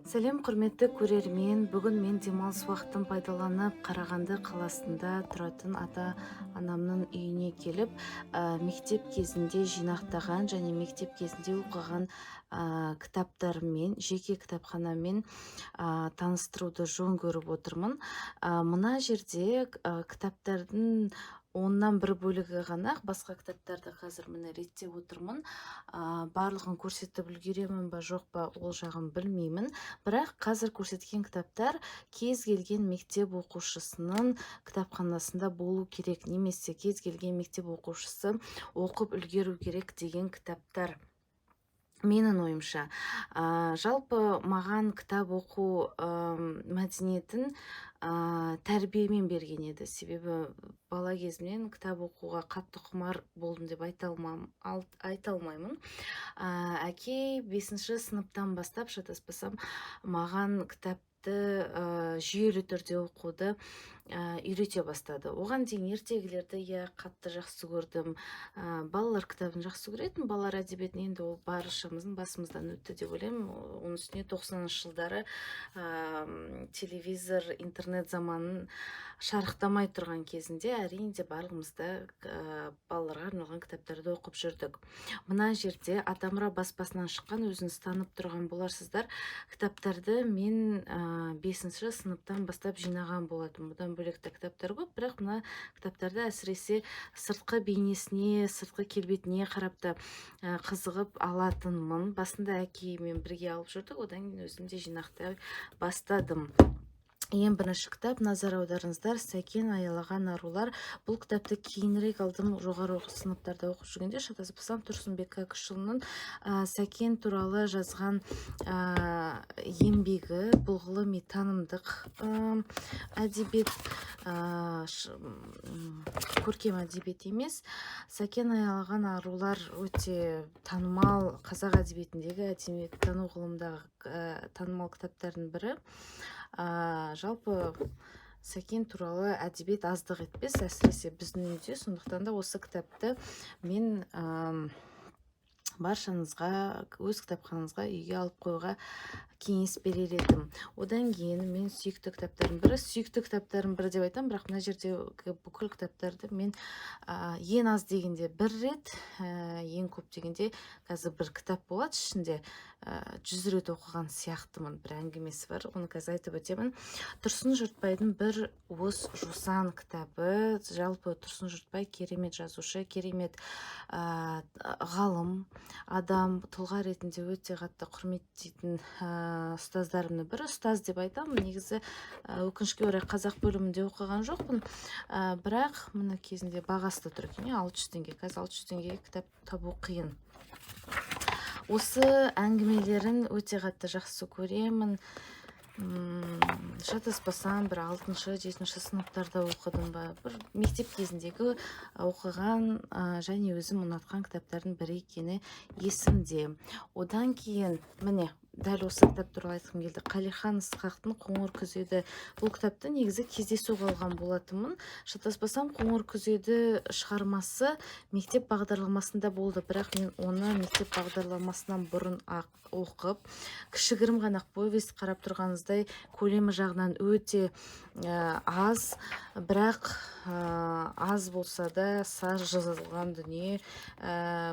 Сәлем құрметті көрермен, бүгін мен демалыс уақытын пайдаланып Қарағанды қаласында тұратын ата-анамның үйіне келіп, мектеп кезінде жинақтаған және мектеп кезінде оқыған кітаптармен, жеке кітапханамен таныстыруды жөн көріп отырмын. Мына жерде кітаптардың оннан бір бөлігі ғана, басқа кітаптарды қазір міне реттеп отырмын. Барлығын көрсетіп үлгеремін ба жоқ па, ол жағын білмеймін. Бірақ қазір көрсеткен кітаптар кез келген мектеп оқушысының кітапханасында болу керек, немесе кез келген мектеп оқушысы оқып үлгеру керек деген кітаптар. Менің ойымша, жалпы маған кітап оқу мәдениетін тәрбиемен берген еді. Себебі бала кезімнен кітап оқуға қатты құмар болдым деп айта алмаймын. Әке 5-ші сыныптан бастап, шатаспасам, маған кітапты жүйелі түрде оқуды үйрете бастады. Оған дейін ертегілерді қатты жақсы көрдім. Балалар кітабын жақсы көретін, балалар әдебиетін енді ол баршамыздың басымыздан өтті деп ойлаймын. Оның үстіне 90-шы жылдары телевизор, интернет заманын шарықтамай тұрған кезінде әрине де барлығымызда балаларға арналған кітаптарды оқып жүрдік. Мына жерде Атамұра баспасынан шыққан, өзіңіз танып тұрған боларсыздар, кітаптарды мен 5-ші сыныптан бастап жинаған болатым. Бұдан бөлек те кітаптар көп, бірақ мына кітаптарды әсіресе сыртқы бейнесіне, сыртқы келбетіне қарап та қызығып алатынмын. Басында әкеймен бірге алып жүрдік, одан кейін өзім де жинақтай бастадым. Ең бірінші кітап, назар аударыңыздар, Сәкен аялаған арулар. Бұл кітапты кейінірек алдым, жоғары сыныптарда оқып жүргенде, шатаспасам, Тұрсынбек Кәкішұлының Сәкен туралы жазған еңбегі. Бұл ғылыми танымдық әдебиет, көркем әдебиет емес. Сәкен аялаған арулар өте танымал қазақ әдебиетіндегі әдебиеттану ғылымдағы танымал кітаптардың бірі. Жалпы Сәкен туралы әдебиет аздық етпес, әсіресе біздің үйде. Сондықтан да осы кітапты мен баршаңызға, өз кітапханаңызға үйге алып қоюға кеңес берер едім. Одан кейін мен сүйікті кітаптарым бірі деп айтам, бірақ мына жерде бүкіл кітаптарды мен ең аз дегенде бір рет, ең көп дегенде қазір бір кітап болады, ішінде 100 рет оқыған сияқтымын. Бір әңгімесі бар, оны қазір айтып өтемін. Тұрсын Жұртбайдың бір уыс жусан кітабы. Жалпы Тұрсын Жұртбай керемет жазушы, керемет ғалым, адам, тұлға ретінде өте қатты құрметтейтін ұстаздарымның бірі. Ұстаз деп айтамын, негізі өкінішке орай қазақ бөлімінде оқыған жоқпын, бірақ мына кезінде бағасы тұр екен, 600 теңге. Қазір 600 теңгеге кітап табу қиын. Осы әңгімелерін өте қатты жақсы көремін. Шатаспасам, бір 6-7 сыныптарда оқыдым ба, бір мектеп кезіндегі оқыған және өзім ұнатқан кітаптардың бірі екені есімде. Одан кейін, міне, дәл осы кітап туралы айтқым келді. Қалихан Ысқақтың Қоңыр күзеді. Бұл кітапты негізі кездейсоқ алған болатынмын. Шатаспасам, Қоңыр күзеді шығармасы мектеп бағдарламасында болды, бірақ мен оны мектеп бағдарламасынан бұрын оқып, кішігірім ғана повесть, қарап тұрғаныңыздай көлемі жағынан өте аз, бірақ аз болса да саз жазылған дүние.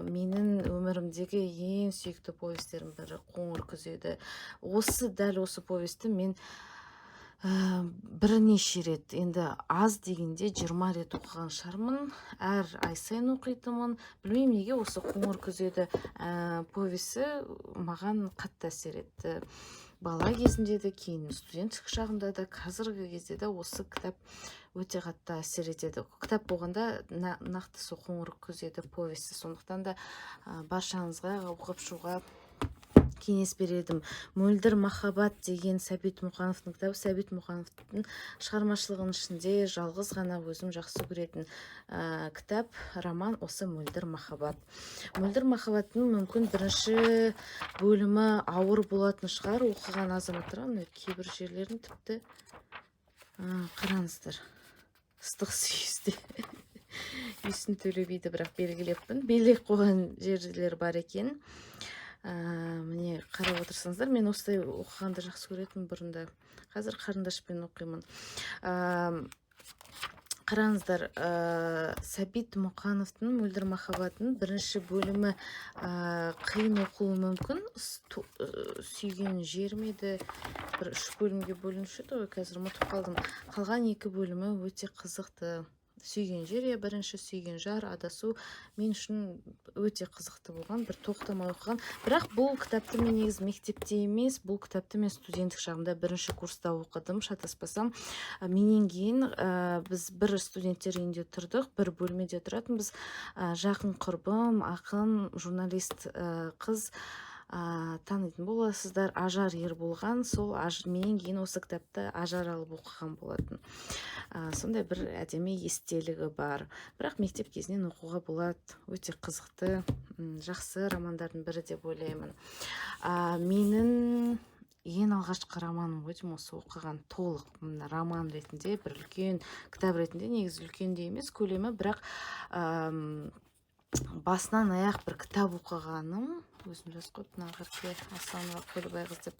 Менің өмірімдегі ең сүйікті повестерім бірі Қоңыр күзеді. Дәл осы повесті мен бірнеше рет, енді аз дегенде 20 рет оқыған шығармын. Әр ай сайын оқитынмын. Білмеймін неге осы Қоңыр күзеді повесі маған қатты әсер етті. Бала кезімде де, кейін студенттік шағымда да, қазіргі кезде де осы кітап өте қатты әсер етеді. Кітап болғанда нақты сол Қоңыр күзеді повесі. Сондықтан да баршаңызға оқып шығуға кеңес бередім. Мөлдір махаббат деген Сәбит Мұқановтың кітабы. Сәбит Мұқановтың шығармашылығының ішінде жалғыз ғана өзім жақсы көретін кітап, роман осы Мөлдір махаббат. Мөлдір махаббаттың мүмкін бірінші бөлімі ауыр болатын шығар оқыған азаматтарға. Кейбір жерлерін тіпті қараңыздар, ыстық сүйісті үйсін төлебейді, бірақ белгілеппін. Белек қойған жерлер бар екен. Міне қарап отырсаңыздар, мен осылай оқығанды жақсы көретінмін бұрында. Қазір қарындашпен оқимын. Қараңыздар, Сәбит Мұқановтың Мөлдір махаббатын бірінші бөлімі қиын оқылуы мүмкін. Сүйген жерім еді, бір 3 бөлімге бөлінуші еді ғой, қазір ұмытып қалдым. Қалған 2 бөлімі өте қызықты. Сүйген жер, бірінші сүйген жар, адасу мен үшін өте қызықты болған, бір тоқтамай оқыған. Бірақ бұл кітапты мен негізі мектепте емес, бұл кітапты мен студенттік шағымда бірінші курста оқыдым, шатаспасам. Менен кейін біз бір студенттер үйінде тұрдық, бір бөлмеде тұратынбыз. Жақын құрбым, ақын, журналист қыз танитын боласыздар, Ажар Ерболған. Сол менен кейін осы кітапты Ажар алып оқыған болатын. Сондай бір әдемі естелігі бар. Бірақ мектеп кезінен оқуға болады, өте қызықты, жақсы романдардың бірі деп ойлаймын. Менің ең алғашқы романым ғой деймін, осы оқыған толық роман ретінде, бір үлкен кітап ретінде, негізі үлкен де емес көлемі, бірақ басынан аяқ бір кітап оқығаным, өзім жазып қойыппын Ағарке Асанова Көлбайқыз деп,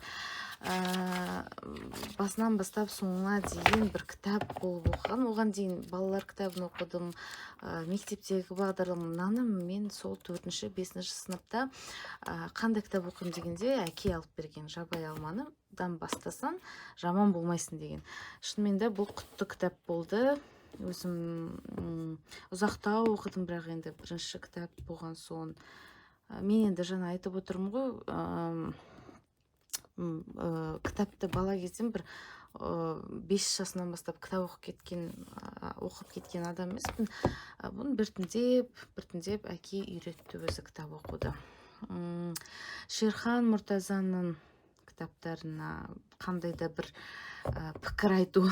басынан бастап соңына дейін бір кітап болып оқыған. Оған дейін балалар кітабын оқыдым, мектептегі бағдарламаны мен сол 4-5 сыныпта қандай кітап оқимын дегенде әке алып берген Жабай Алманыдан бастасан жаман болмайсың деген. Шынымен де бұл құтты кітап болды. Өзім ұзақтау оқыдым, бірақ енді бірінші кітап болған соң. Мен енді жаңа айтып отырмын ғой, кітапты бала кезден бір 5 жасынан бастап кітап оқып кеткен адам емеспін. Бұны біртіндеп әке үйретті өзі кітап оқуды. Шерхан Мұртазаның кітаптарына қандай да бір пікір айту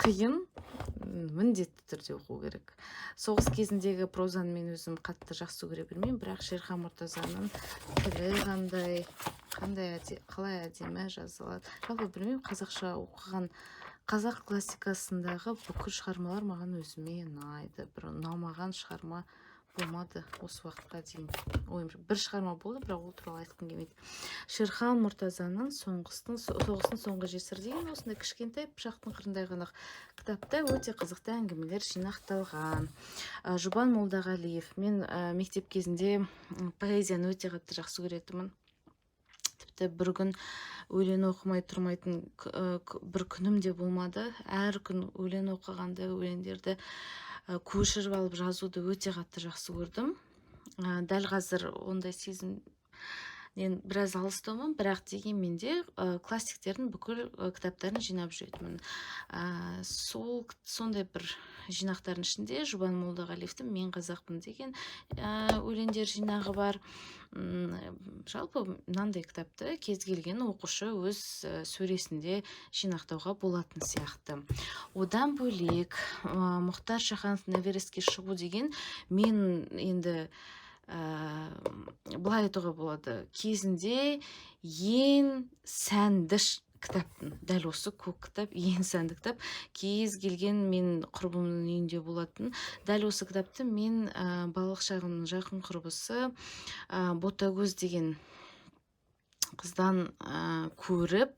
қиын, міндетті түрде оқу керек. Соғыс кезіндегі прозаны мен өзім қатты жақсы көре бермеймін, бірақ Шерхан Мұртазаның тілі қалай әдемі жазылады. Жалпы білмеймін, қазақша оқыған қазақ классикасындағы бүкіл шығармалар маған өзіме ұнайды. Бір ұнамаған шығарма болмады осы уақытқа дейін. Бір шығарма болды, бірақ ол туралы айтқым келмейді. Шерхан Мұртазаның соғыстың соңғы жесірі деген осындай кішкентай пышақтың қырындай ғана кітапта өте қызықты әңгімелер жинақталған. Жұбан Молдағалиев. Мен мектеп кезінде поэзияны өте қатты жақсы көретінмін. Тіпті бір күн өлең оқымай тұрмайтын бір күнім де болмады. Әр күн өлең оқығанды, өлеңдерді көшіріп алып жазуды өте қатты жақсы көрдім. Дәл қазір ондай сезімнен біраз алыстаумын, бірақ дегенмен де классиктердің бүкіл кітаптарын жинап жүретінмін. Сондай бір жинақтардың ішінде Жұбан Молдағалиевтің «Мен қазақпын» деген өлеңдер жинағы бар. Жалпы мынандай кітапты кез келген оқушы өз сөресінде жинақтауға болатын сияқты. Одан бөлек Мұхтар Шахановтың «Эверестке шығу» деген, мен енді былай айтуға болады, кезінде ең сәнді кітаптың, дәл осы көк кітап ең сәнді кітап, кез келген мен құрбымның үйінде болатын. Дәл осы кітапты мен балалық шағымның жақын құрбысы Ботагөз деген қыздан көріп,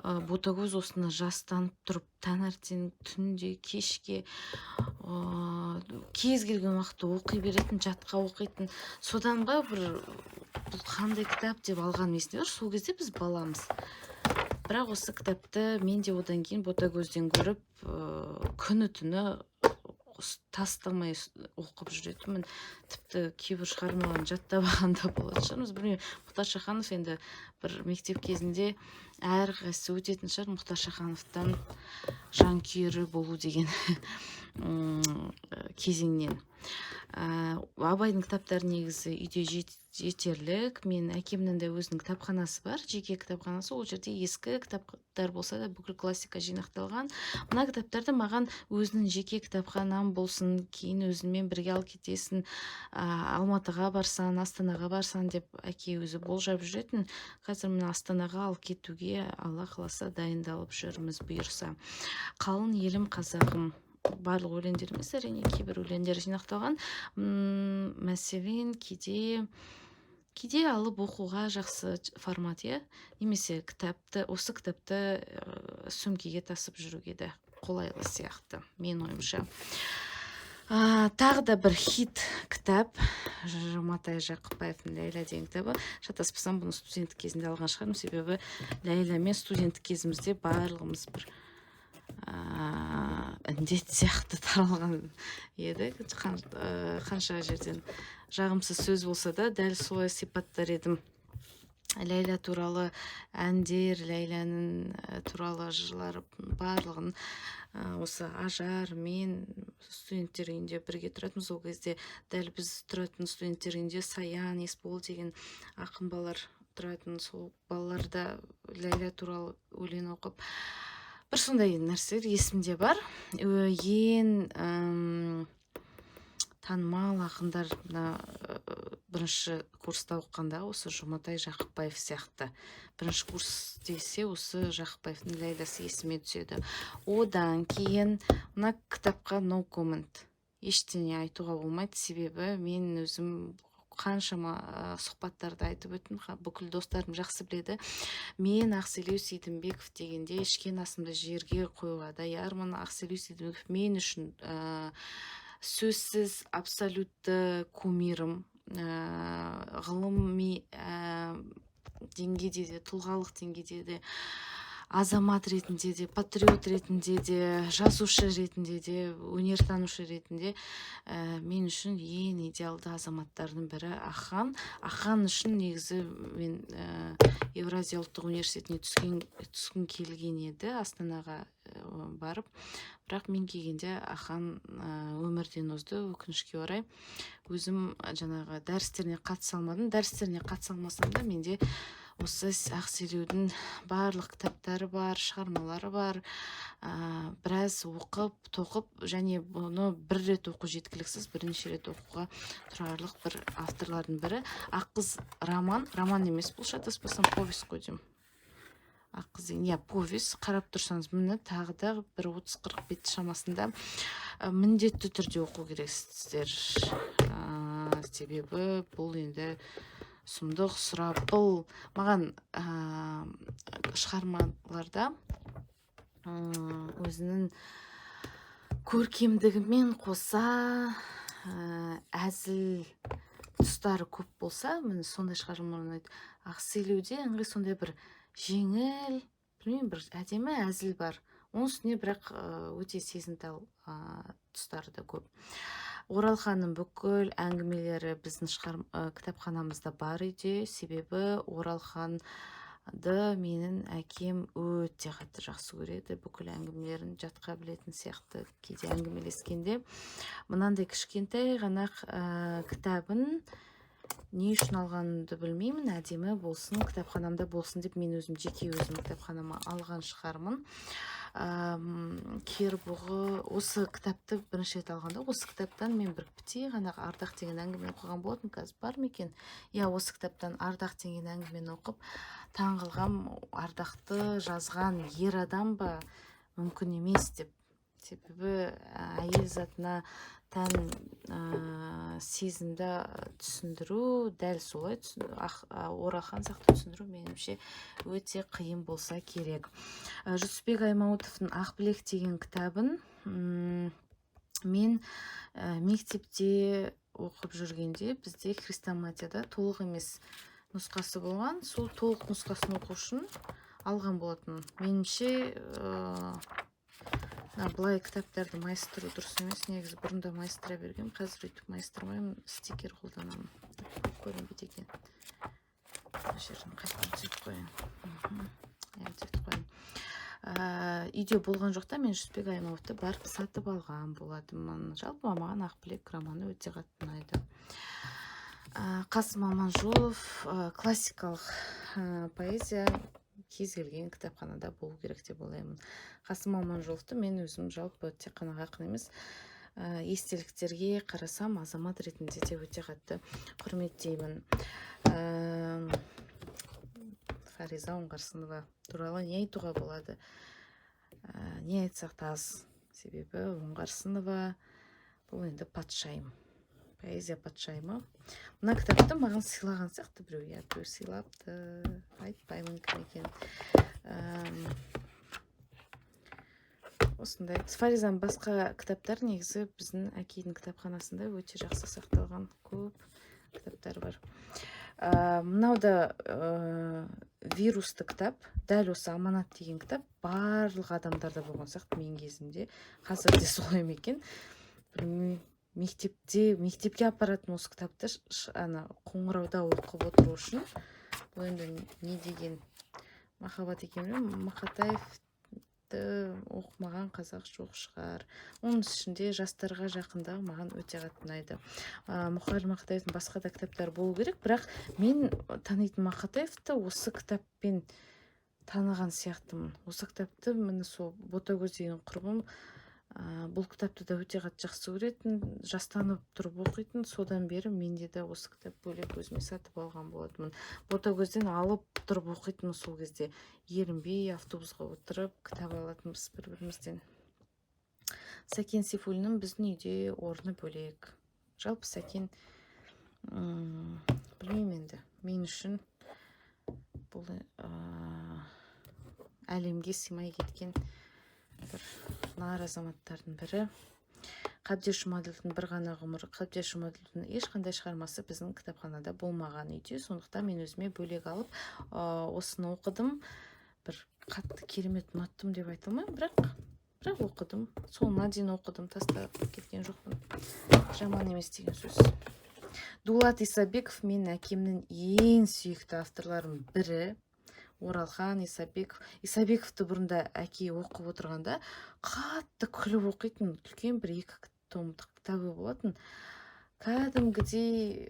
Ботагөз осыны жастанып тұрып, таңертең, түнде, кешке кез келген уақытта оқи беретін, жатқа оқитын. Содан ба бұл қандай кітап деп алған есімде бар. Сол кезде біз баламыз. Бірақ осы кітапты мен де одан кейін Ботагөзден көріп, күні түні тастамай оқып жүретінмін. Тіпті кейбір шығармаларын жаттап алғанда болатын шығармыз. Білмеймін, Мұхтар Шаханов енді бір мектеп кезінде әрқайсысы өтетін шығар, Мұхтар Шахановтан жанкүйері болу деген кезеңнен. Абайдың кітаптары негізі үйде жетерлік. Мен әкемнің де өзінің кітапханасы бар, жеке кітапханасы. Ол жерде ескі кітаптар болса да бүкіл классика жинақталған. Мына кітаптарды маған өзінің жеке кітапханам болсын, кейін өзіңмен бірге алып кетесің, Алматыға барсан, Астанаға барсан деп әке өзі болжап жүретін. Қазір мына Астанаға алып кетуге Алла қаласа дайындалып жүрміз бұйырса. Қалың елім қазағым барлық өлеңдер емес, әрине кейбір өлеңдер жинақталған. Мәселен, кейде алып оқуға жақсы формат, иә. Немесе осы кітапты сөмкеге тасып жүруге де қолайлы сияқты, мен ойымша. Тағы да бір хит кітап Жұматай Жақыпбаевтың Ләйла деген кітабы. Шатаспасам, бұны студенттік кезінде алған шығармын, себебі Ләйла мен студенттік кезімізде барлығымыз бір індет сияқты таралған еді. Қанша жерден жағымсыз сөз болса да, дәл солай сипаттар едім. Ләйла туралы әндер, Ләйланың туралы жырлар барлығын осы Ажар, мен студенттер үйінде бірге тұратынбыз. Ол кезде дәл біз тұратын студенттер үйінде Саян, Есбол деген ақын балалар тұратын. Сол балаларда Ләйла туралы өлең оқып, бір сондай нәрселер есімде бар. Ең танымал ақындар бірінші курста оқығанда осы Жұматай Жақыпбаев сияқты. Бірінші курс десе, осы Жақыпбаевтың Ләйласы есіме түседі. Одан кейін мына кітапқа no comment. Ештеңе айтуға болмайды, себебі мен өзім қаншама сұхбаттарды айтып өттім, бүкіл достарым жақсы біледі. Мен Ақселеу Сейдімбеков дегенде ішкен асымды жерге қоюға даярмын. Ақселеу Сейдімбеков мен үшін сөзсіз абсолютті кумирым. Ғылыми деңгейде де, тұлғалық деңгейде де, азамат ретінде де, патриот ретінде де, жазушы ретінде де, өнертанушы ретінде мен үшін ең идеалды азаматтардың бірі Ахан. Ахан үшін негізі мен Евразия ұлттық университетіне түскім келген еді, Астанаға барып, бірақ мен келгенде Ахан өмірден озды, өкінішке орай. Өзім жаңағы дәрістеріне қатыса алмадым. Дәрістеріне қатыса алмасам да, менде осы Ақселеудің барлық кітаптары бар, шығармалары бар. Біраз оқып, тоқып, және бұны бір рет оқу жеткіліксіз, бірнеше рет оқуға тұрарлық бір авторлардың бірі. Аққыз роман емес, бұл шатаспасам повесть қой деймін. Аққыз деген, повесть, қарап тұрсаңыз, міне тағы да бір 30-40 бет шамасында міндетті түрде оқу керексіздер. Себебі бұл енді сұмдық, сұрапыл. Маған шығармаларда өзінің көркемдігімен қоса әзіл тұстары көп болса, міне сондай шығармалар ұнайды. Ақселеуде ыңғай сондай бір жеңіл, білмеймін, бір әдемі әзіл бар. Оның үстіне бірақ өте сезімтал тұстары да көп. Оралханның бүкіл әңгімелері біздің кітапханамызда бар үйде, себебі Оралханды менің әкем өте қатты жақсы көреді. Бүкіл әңгімелерін жатқа білетін сияқты кейде әңгімелескенде. Мынандай кішкентай ғана кітабын не үшін алғанымды білмеймін, әдемі болсын, кітапханамда болсын деп мен өзім жеке өзім кітапханама алған шығармын. Кербұғы, осы кітапты бірінші рет алғанда, осы кітаптан мен бір бітей ғана Ардақ деген әңгіме оқыған болатын, қазір бар ма екен? Осы кітаптан Ардақ деген әңгімені оқып, таңғалғам, Ардақты жазған ер адам ба, мүмкін емес деп. Себебі әйел затына тән сезімді түсіндіру, дәл солай Оралхан сияқты түсіндіру меніңше өте қиын болса керек. Жүсіпбек Аймауытовтың Ақбілек деген кітабын мен мектепте оқып жүргенде бізде хрестоматияда толық емес нұсқасы болған. Сол толық нұсқасын оқу үшін алған болатын. Меніңше былай кітаптарды майыстыру дұрыс емес. Негізі бұрында майыстыра берген, қазір өйтіп майыстырмаймын, стикер қолданамын. Көрінбейді екен. Жерін қайтқан түзеп қойын. Үйде болған жоқта мен Жүсіпбек Аймауытовты барып сатып алған болатынмын. Жалпы маған Ақбілек романы өте қатты ұнайды. Қасым Аманжолов, классикалық поэзия кез келген кітапханада болу керек деп ойлаймын. Қасым Аманжоловты мен өзім жалпы тек қана ақын емес, естеліктерге қарасам, азамат ретінде де өте қатты құрметтеймін. Фариза Оңғарсынова туралы не айтуға болады? Не айтсақ та аз. себебі Оңғарсынова бұл енді патшайым, поэзия патшайымы. Мына кітапты маған сыйлаған сияқты біреу, біреу сыйлапты, айтпаймын кім екенін. Осындай Фаризаның басқа кітаптар негізі біздің әкейдің кітапханасында өте жақсы сақталған көп кітаптар бар. Мынау да вирусты кітап, дәл осы аманат деген кітап барлық адамдарда болған сияқты мен кезімде, қазір де солай ма екен. Мектепке апаратын осы кітапты қоңырауда оқып отыру үшін. Бұл енді не деген махаббат екен, Мақатаевты оқымаған қазақ жоқ шығар. Оның ішінде жастарға жақындағы маған өте қатты ұнайды. Мұқағали Мақатаевтың басқа да кітаптары болу керек, бірақ мен танитын Мақатаевты осы кітаппен таныған сияқтымын. Осы кітапты міне сол Ботагөз деген құрбым бұл кітапты да өте қатты жақсы көретін, жастанып тұрып оқитын. Содан бері менде де осы кітап бөлек өзіме сатып алған болатынмын. Ботагөзден алып тұрып оқитын сол кезде. Ерінбей автобусқа отырып кітап алатынбыз бір-бірімізден. Сәкен Сейфуллиннің біздің үйде орны бөлек. Жалпы Сәкен, білмеймін енді, мен үшін бұл әлемге сыймай кеткен бір нар азаматтардың бірі. Қабдеш Жұмаділдің бір ғана ғұмыр. Қабдеш Жұмаділдің ешқандай шығармасы біздің кітапханада болмаған үйде, сондықтан мен өзіме бөлек алып осыны оқыдым. Бір қатты керемет ұнаттым деп айта алмаймын, бірақ оқыдым. Соңына дейін оқыдым, тастап кеткен жоқпын. Жаман емес деген сөз. Дулат Исабеков мен әкемнің ең сүйікті авторларының бірі. Оралхан Исабековты бұрында әке оқып отырғанда қатты күліп оқитын, үлкен бір 2 томдық кітабы болатын. Кәдімгідей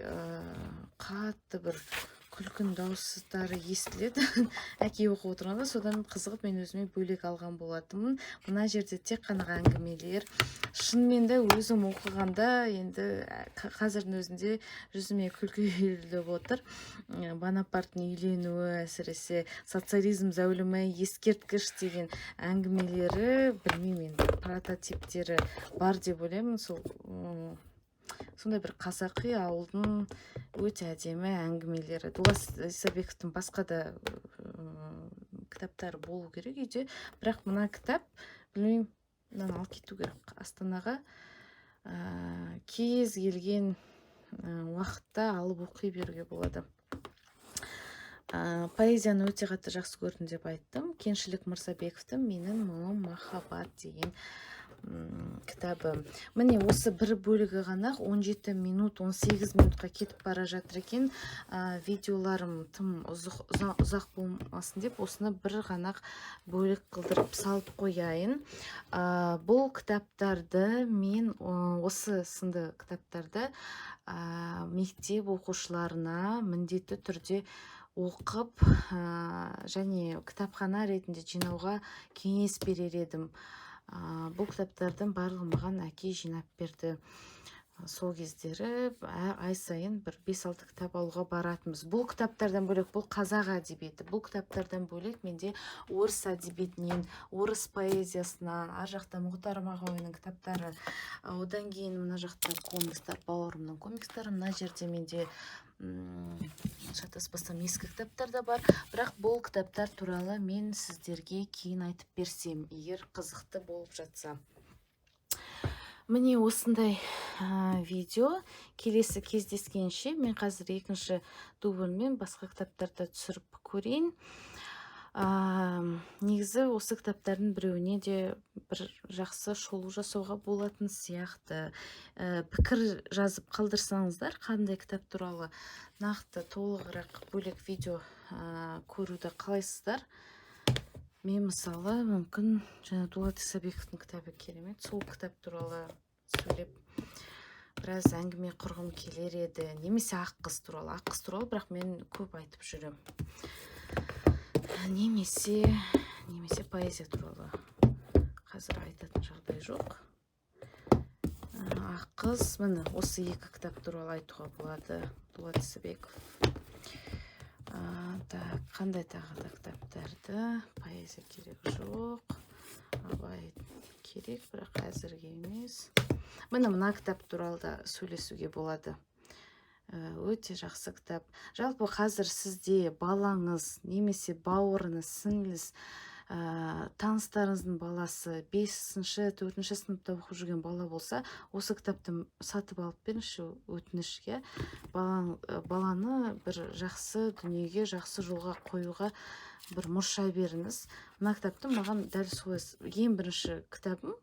қатты бір күлкін дауыстары естіледі. Әке оқып отырғанда, содан қызығып мен өзіме бөлек алған болатынмын. Мына жерде тек қана әңгімелер. Шынымен де өзім оқығанда енді қазірдің өзінде жүзіме күлкі үйіріліп отыр. Бонапарттың үйленуі, әсіресе социализм зәулімі ескерткіш деген әңгімелері, білмеймін енді, прототиптері бар деп ойлаймын. Сондай бір қазақи ауылдың өте әдемі әңгімелері. Дулат Исабековтың басқа да кітаптары болу керек үйде, бірақ мына кітап, білмеймін, мынаны алып кету керек. Астанаға кез келген уақытта алып оқи беруге болады. Поэзияны өте қатты жақсы көрдім деп айттым. Кеңшілік Мырзабековтың «Менің мұңым махаббат» деген кітабы. Міне осы бір бөлігі ғана 17 минут 18 минутқа кетіп бара жатыр екен. Видеоларым тым ұзақ болмасын деп осыны бір ғана бөлік қылдырып салып қояйын. Бұл кітаптарды мен осы сынды кітаптарды мектеп оқушыларына міндетті түрде оқып және кітапхана ретінде жинауға кеңес берер едім. Бұл кітаптардың барлығы маған әке жинап берді. Сол кездері ай сайын бір 5-6 кітап алуға баратынбыз. Бұл кітаптардан бөлек бұл қазақ әдебиеті. Бұл кітаптардан бөлек менде орыс әдебиетінен, орыс поэзиясынан, ар жақта Мұхтар Мағауиннің кітаптары, одан кейін мына жақта комикстар, бауырымның комикстары, мына жерде менде шатаспасам ескі кітаптар да бар. Бірақ бұл кітаптар туралы мен сіздерге кейін айтып берсем, егер қызықты болып жатса. Міне осындай видео. Келесі кездескенше мен қазір екінші дубльмен басқа кітаптарды түсіріп көрейін. Негізі осы кітаптардың біреуіне де бір жақсы шолу жасауға болатын сияқты. Пікір жазып қалдырсаңыздар, қандай кітап туралы нақты толығырақ бөлек видео көруді қалайсыздар. Мен мысалы мүмкін жаңа Дулат Исабековтың кітабы керемет, сол кітап туралы сөйлеп біраз әңгіме құрғым келер еді. Немесе Аққыз туралы, бірақ мен көп айтып жүрем. Немесе поэзия туралы қазір айтатын жағдай жоқ. Аққыз, міне осы 2 кітап туралы айтуға болады. Дулат Исабеков. Қандай тағы да кітаптарды, поэзия керек жоқ. абай керек, бірақ әзірге емес. Міне мына кітап туралы да сөйлесуге болады. Өте жақсы кітап. Жалпы қазір сізде балаңыз немесе бауырыңыз, сіңліңіз, таныстарыңыздың баласы 5-ші, 4-ші сыныпта оқып жүрген бала болса, осы кітапты сатып алып беріңізші, өтінішке. Баланы бір жақсы дүниеге, жақсы жолға қоюға бір мұрша беріңіз. Мына кітапты маған дәл солай ең бірінші кітабым,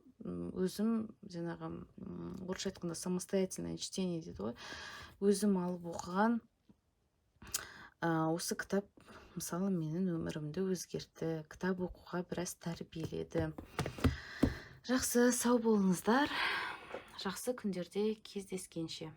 өзім жаңағы орысша айтқанда самостоятельное чтение дейді ғой, өзім алып оқыған осы кітап мысалы менің өмірімді өзгертті, кітап оқуға біраз тәрбиеледі. Жақсы, сау болыңыздар. Жақсы күндерде кездескенше.